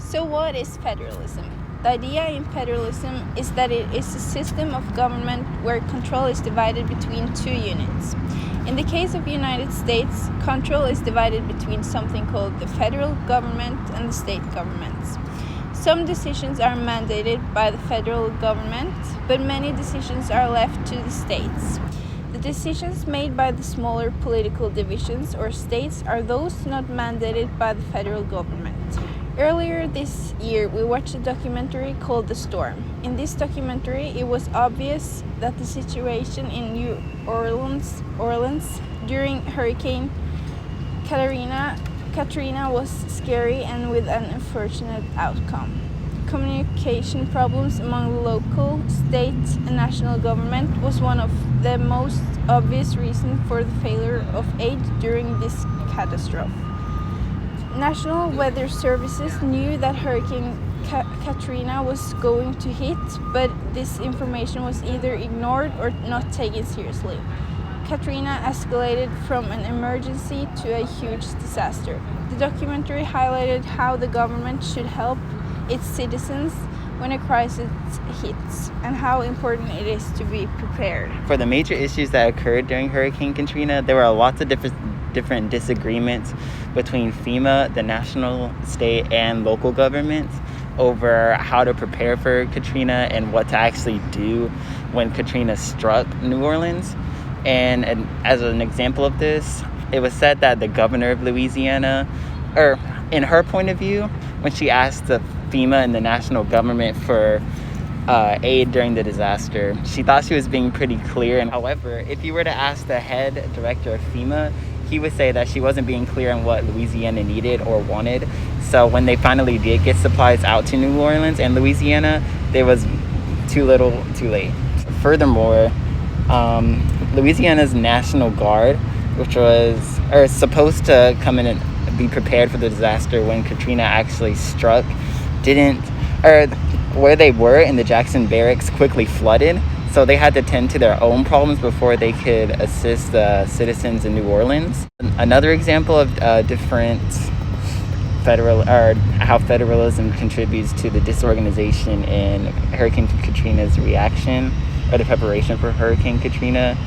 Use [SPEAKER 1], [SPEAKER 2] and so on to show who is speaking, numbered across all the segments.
[SPEAKER 1] So what is federalism? The idea in federalism is that it is a system of government where control is divided between two units. In the case of the United States, control is divided between something called the federal government and the state governments. Some decisions are mandated by the federal government, but many decisions are left to the states. The decisions made by the smaller political divisions or states are those not mandated by the federal government. Earlier this year, we watched a documentary called The Storm. In this documentary, it was obvious that the situation in New Orleans during Hurricane Katrina was scary and with an unfortunate outcome. Communication problems among the local, state, and national government was one of the most obvious reasons for the failure of aid during this catastrophe. National Weather Services knew that Hurricane Katrina was going to hit, but this information was either ignored or not taken seriously. Katrina escalated from an emergency to a huge disaster. The documentary highlighted how the government should help its citizens when a crisis hits and how important it is to be prepared.
[SPEAKER 2] For the major issues that occurred during Hurricane Katrina, there were lots of different disagreements between FEMA, the national, state, and local governments over how to prepare for Katrina and what to actually do when Katrina struck New Orleans. And as an example of this, it was said that the governor of Louisiana, or in her point of view, when she asked the FEMA and the national government for aid during the disaster, she thought she was being pretty clear. And however, if you were to ask the head director of FEMA, he would say that she wasn't being clear on what Louisiana needed or wanted. So when they finally did get supplies out to New Orleans and Louisiana, there was too little, too late. Furthermore, Louisiana's National Guard, which was supposed to come in and be prepared for the disaster when Katrina actually struck, where they were in the Jackson Barracks quickly flooded, so they had to tend to their own problems before they could assist the citizens in New Orleans. Another example of different how federalism contributes to the disorganization in Hurricane Katrina's reaction or the preparation for Hurricane Katrina.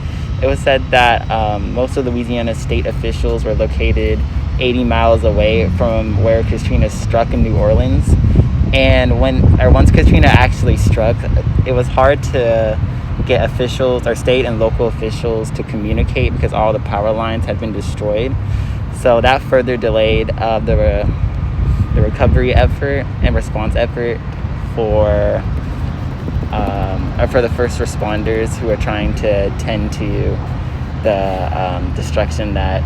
[SPEAKER 2] It was said that most of Louisiana state officials were located 80 miles away from where Katrina struck in New Orleans. And once Katrina actually struck, it was hard to get officials or state and local officials to communicate because all the power lines had been destroyed. So that further delayed the recovery effort and response effort for the first responders who are trying to tend to the destruction that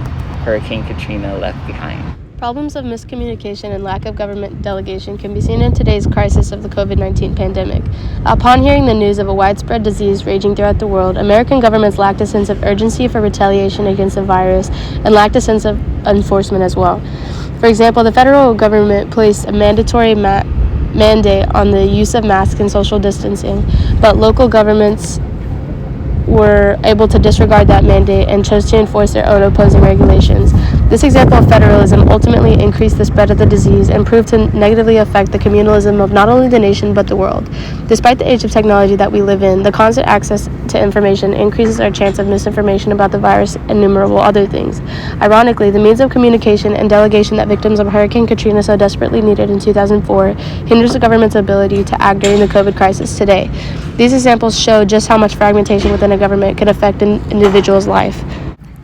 [SPEAKER 2] Hurricane Katrina left behind.
[SPEAKER 3] Problems of miscommunication and lack of government delegation can be seen in today's crisis of the COVID-19 pandemic. Upon hearing the news of a widespread disease raging throughout the world, American governments lacked a sense of urgency for retaliation against the virus and lacked a sense of enforcement as well. For example, the federal government placed a mandatory mandate on the use of masks and social distancing, but local governments were able to disregard that mandate and chose to enforce their own opposing regulations. This example of federalism ultimately increased the spread of the disease and proved to negatively affect the communalism of not only the nation but the world. Despite the age of technology that we live in, the constant access to information increases our chance of misinformation about the virus and innumerable other things. Ironically, the means of communication and delegation that victims of Hurricane Katrina so desperately needed in 2004 hinders the government's ability to act during the COVID crisis today. These examples show just how much fragmentation within a government can affect an individual's life.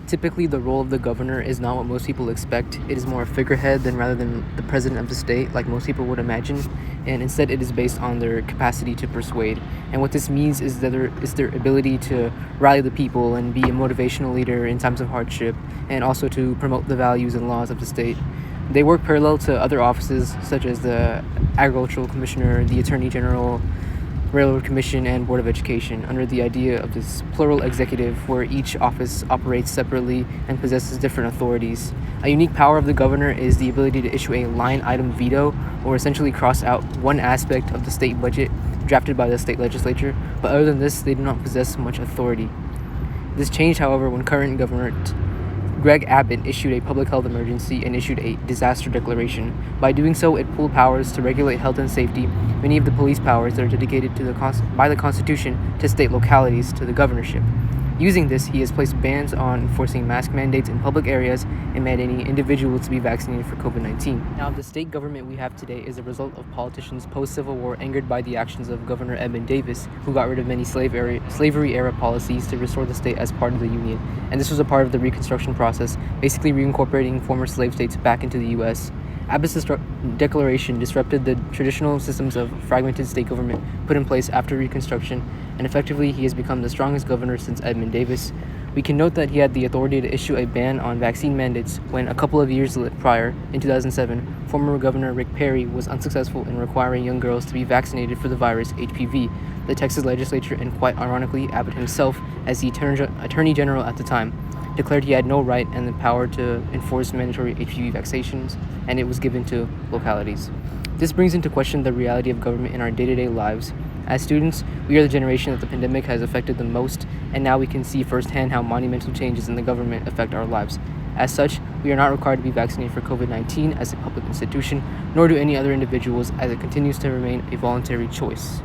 [SPEAKER 4] Typically, the role of the governor is not what most people expect. It is more a figurehead rather than the president of the state, like most people would imagine, and instead it is based on their capacity to persuade. And what this means is that their ability to rally the people and be a motivational leader in times of hardship, and also to promote the values and laws of the state. They work parallel to other offices such as the Agricultural Commissioner, the Attorney General, Railroad Commission, and Board of Education, under the idea of this plural executive where each office operates separately and possesses different authorities. A unique power of the governor is the ability to issue a line item veto, or essentially cross out one aspect of the state budget drafted by the state legislature, but other than this, they do not possess much authority. This changed, however, when current Greg Abbott issued a public health emergency and issued a disaster declaration. By doing so, it pulled powers to regulate health and safety, many of the police powers that are dedicated to by the Constitution to state localities to the governorship. Using this, he has placed bans on enforcing mask mandates in public areas and mandating individuals to be vaccinated for COVID-19. Now, the state government we have today is a result of politicians post-Civil War angered by the actions of Governor Edmund Davis, who got rid of many slavery-era policies to restore the state as part of the Union. And this was a part of the Reconstruction process, basically reincorporating former slave states back into the U.S. Abbott's declaration disrupted the traditional systems of fragmented state government put in place after Reconstruction, and effectively he has become the strongest governor since Edmund Davis. We can note that he had the authority to issue a ban on vaccine mandates when a couple of years prior, in 2007, former Governor Rick Perry was unsuccessful in requiring young girls to be vaccinated for the virus HPV. The Texas legislature, and quite ironically Abbott himself, as the Attorney General at the time, declared he had no right and the power to enforce mandatory HPV vaccinations, and it was given to localities. This brings into question the reality of government in our day-to-day lives. As students, we are the generation that the pandemic has affected the most, and now we can see firsthand how monumental changes in the government affect our lives. As such, we are not required to be vaccinated for COVID-19 as a public institution, nor do any other individuals, as it continues to remain a voluntary choice.